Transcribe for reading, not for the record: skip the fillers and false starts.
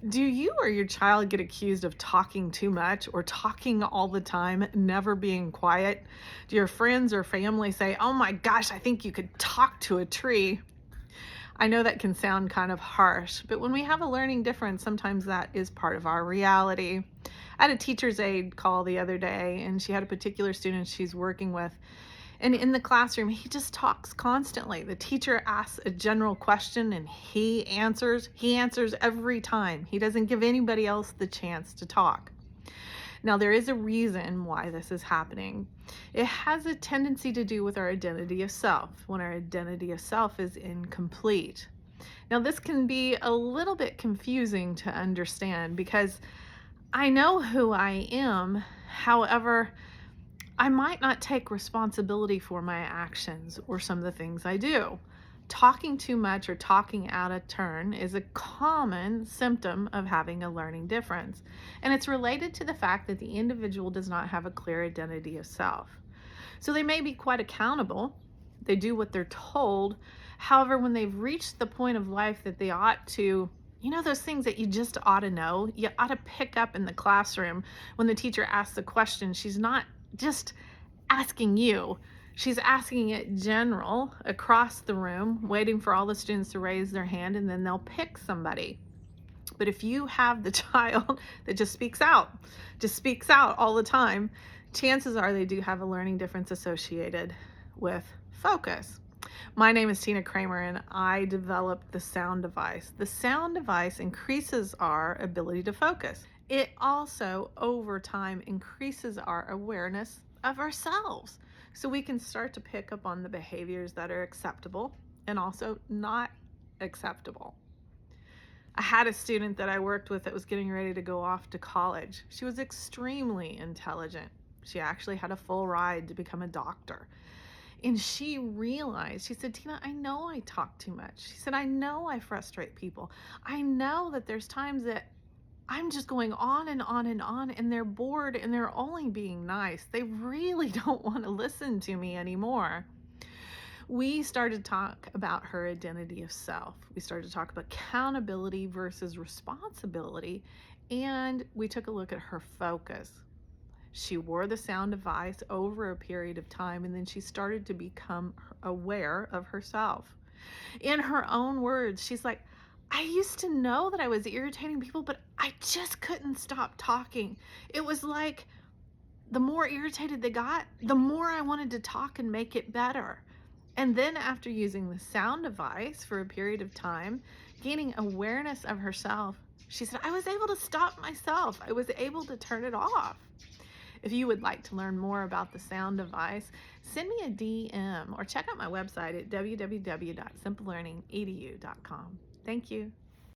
Do you or your child get accused of talking too much or talking all the time, never being quiet? Do your friends or family say, "Oh my gosh, I think you could talk to a tree"? I know that can sound kind of harsh, but when we have a learning difference, sometimes that is part of our reality. I had a teacher's aide call the other day, and she had a particular student she's working with. And in the classroom, he just talks constantly. The teacher asks a general question and he answers. He answers every time. He doesn't give anybody else the chance to talk. Now, there is a reason why this is happening. It has a tendency to do with our identity of self, when our identity of self is incomplete. Now, this can be a little bit confusing to understand because I know who I am. However, I might not take responsibility for my actions or some of the things I do. Talking too much or talking out of turn is a common symptom of having a learning difference, and it's related to the fact that the individual does not have a clear identity of self. So they may be quite accountable, they do what they're told. However, when they've reached the point of life that they ought to, those things that you just ought to know, you ought to pick up in the classroom. When the teacher asks a question, she's not just asking you. She's asking it general across the room, waiting for all the students to raise their hand, and then they'll pick somebody. But if you have the child that just speaks out all the time, chances are they do have a learning difference associated with focus. My name is Tina Kramer, and I developed the sound device. The sound device increases our ability to focus. It also, over time, increases our awareness of ourselves. So we can start to pick up on the behaviors that are acceptable and also not acceptable. I had a student that I worked with that was getting ready to go off to college. She was extremely intelligent. She actually had a full ride to become a doctor. And she realized, she said, "Tina, I know I talk too much." She said, "I know I frustrate people. I know that there's times that I'm just going on and on and on, and they're bored and they're only being nice. They really don't want to listen to me anymore." We started to talk about her identity of self. We started to talk about accountability versus responsibility, and we took a look at her focus. She wore the sound device over a period of time, and then she started to become aware of herself. In her own words, she's like, "I used to know that I was irritating people, but I just couldn't stop talking. It was like the more irritated they got, the more I wanted to talk and make it better." And then after using the sound device for a period of time, gaining awareness of herself, she said, "I was able to stop myself. I was able to turn it off." If you would like to learn more about the sound device, send me a DM or check out my website at www.simplelearningedu.com. Thank you.